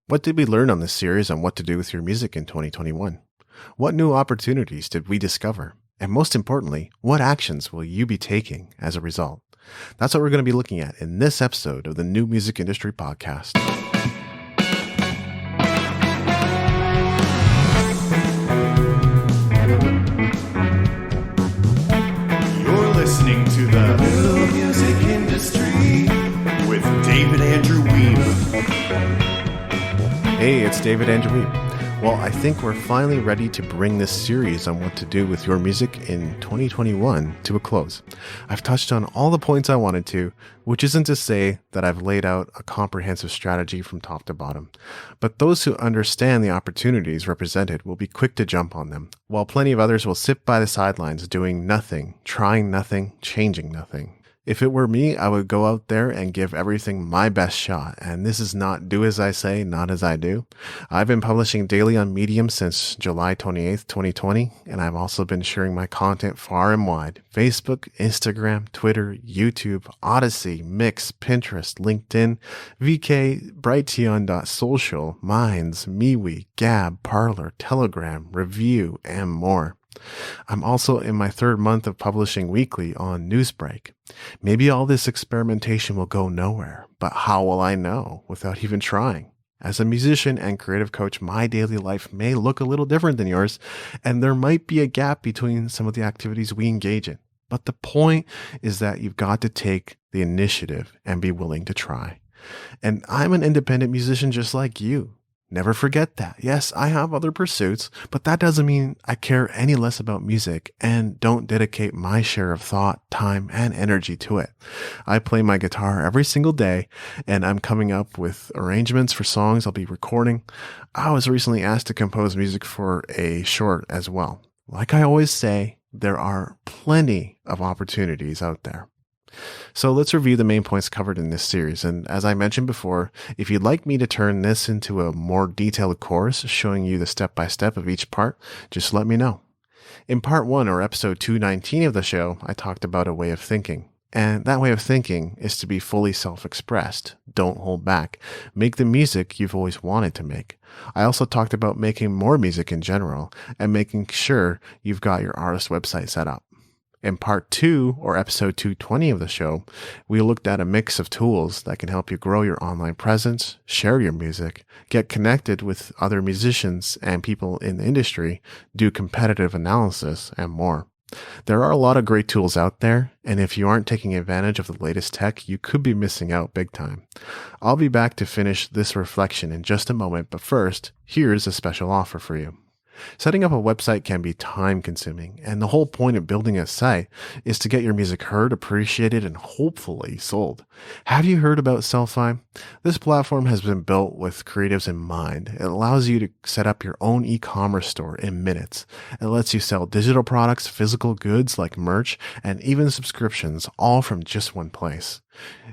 What did we learn on this series on what to do with your music in 2021? What new opportunities did we discover? And most importantly, what actions will you be taking as a result? That's what we're going to be looking at in this episode of the New Music Industry Podcast. You're listening to the New Music Industry with David Andrew Wiebe. Hey, it's David Andrew Wiebe. Well, I think we're finally ready to bring this series on what to do with your music in 2021 to a close. I've touched on all the points I wanted to, which isn't to say that I've laid out a comprehensive strategy from top to bottom. But those who understand the opportunities represented will be quick to jump on them, while plenty of others will sit by the sidelines doing nothing, trying nothing, changing nothing. If it were me, I would go out there and give everything my best shot. And this is not do as I say, not as I do. I've been publishing daily on Medium since July 28th, 2020. And I've also been sharing my content far and wide. Facebook, Instagram, Twitter, YouTube, Odyssey, Mix, Pinterest, LinkedIn, VK, Brighteon.social, Minds, MeWe, Gab, Parler, Telegram, Review, and more. I'm also in my third month of publishing weekly on Newsbreak. Maybe all this experimentation will go nowhere, but how will I know without even trying? As a musician and creative coach, my daily life may look a little different than yours, and there might be a gap between some of the activities we engage in. But the point is that you've got to take the initiative and be willing to try. And I'm an independent musician just like you. Never forget that. Yes, I have other pursuits, but that doesn't mean I care any less about music and don't dedicate my share of thought, time, and energy to it. I play my guitar every single day, and I'm coming up with arrangements for songs I'll be recording. I was recently asked to compose music for a short as well. Like I always say, there are plenty of opportunities out there. So let's review the main points covered in this series. And as I mentioned before, if you'd like me to turn this into a more detailed course showing you the step-by-step of each part, just let me know. In part 1 or episode 219 of the show, I talked about a way of thinking. And that way of thinking is to be fully self-expressed. Don't hold back. Make the music you've always wanted to make. I also talked about making more music in general and making sure you've got your artist website set up. In part 2, or episode 220 of the show, we looked at a mix of tools that can help you grow your online presence, share your music, get connected with other musicians and people in the industry, do competitive analysis, and more. There are a lot of great tools out there, and if you aren't taking advantage of the latest tech, you could be missing out big time. I'll be back to finish this reflection in just a moment, but first, here's a special offer for you. Setting up a website can be time-consuming, and the whole point of building a site is to get your music heard, appreciated, and hopefully sold. Have you heard about Sellfy? This platform has been built with creatives in mind. It allows you to set up your own e-commerce store in minutes. It lets you sell digital products, physical goods like merch, and even subscriptions, all from just one place.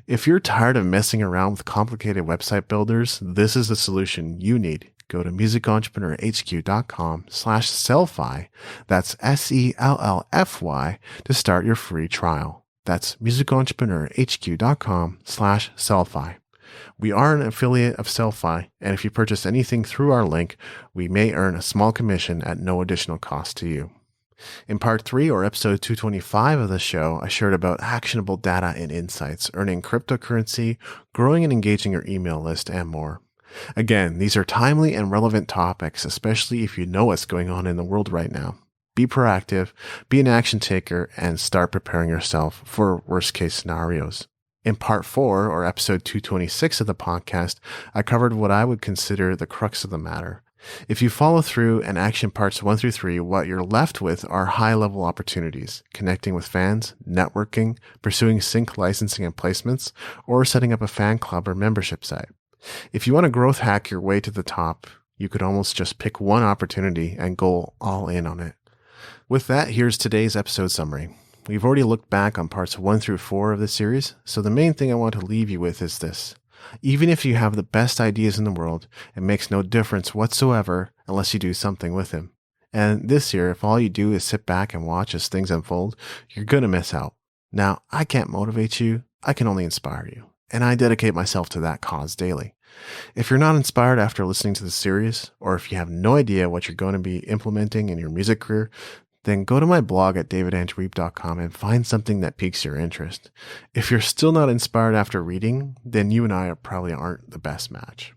If you're tired of messing around with complicated website builders, this is the solution you need. Go to musicentrepreneurhq.com/sellfy. That's SELLFY to start your free trial. That's musicentrepreneurhq.com/sellfy. We are an affiliate of Sellfy, and if you purchase anything through our link, we may earn a small commission at no additional cost to you. In part 3, or episode 225 of the show, I shared about actionable data and insights, earning cryptocurrency, growing and engaging your email list, and more. Again, these are timely and relevant topics, especially if you know what's going on in the world right now. Be proactive, be an action taker, and start preparing yourself for worst-case scenarios. In part 4, or episode 226 of the podcast, I covered what I would consider the crux of the matter. If you follow through and action parts 1 through 3, what you're left with are high-level opportunities, connecting with fans, networking, pursuing sync licensing and placements, or setting up a fan club or membership site. If you want to growth hack your way to the top, you could almost just pick one opportunity and go all in on it. With that, here's today's episode summary. We've already looked back on parts 1 through 4 of the series, so the main thing I want to leave you with is this. Even if you have the best ideas in the world, it makes no difference whatsoever unless you do something with them. And this year, if all you do is sit back and watch as things unfold, you're going to miss out. Now, I can't motivate you. I can only inspire you. and I dedicate myself to that cause daily. If you're not inspired after listening to the series, or if you have no idea what you're going to be implementing in your music career, then go to my blog at davidandrewweeb.com and find something that piques your interest. If you're still not inspired after reading, then you and I probably aren't the best match.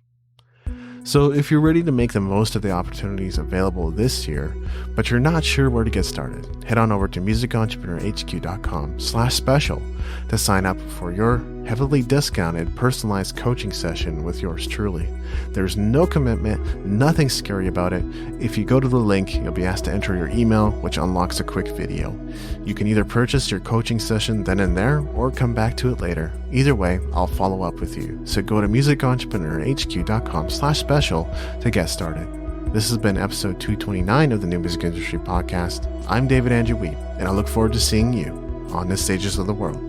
So if you're ready to make the most of the opportunities available this year, but you're not sure where to get started, head on over to musicentrepreneurhq.com/special to sign up for your heavily discounted personalized coaching session with yours truly. There's no commitment, nothing scary about it. If you go to the link, you'll be asked to enter your email, which unlocks a quick video. You can either purchase your coaching session then and there, or come back to it later. Either way, I'll follow up with you. So go to musicentrepreneurhq.com/special to get started. This has been episode 229 of the New Music Industry Podcast. I'm David Andrew Wiebe, and I look forward to seeing you on the stages of the world.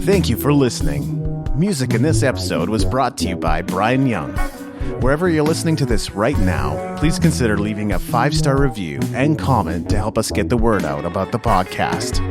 Thank you for listening. Music in this episode was brought to you by Brian Young. Wherever you're listening to this right now, please consider leaving a 5-star review and comment to help us get the word out about the podcast.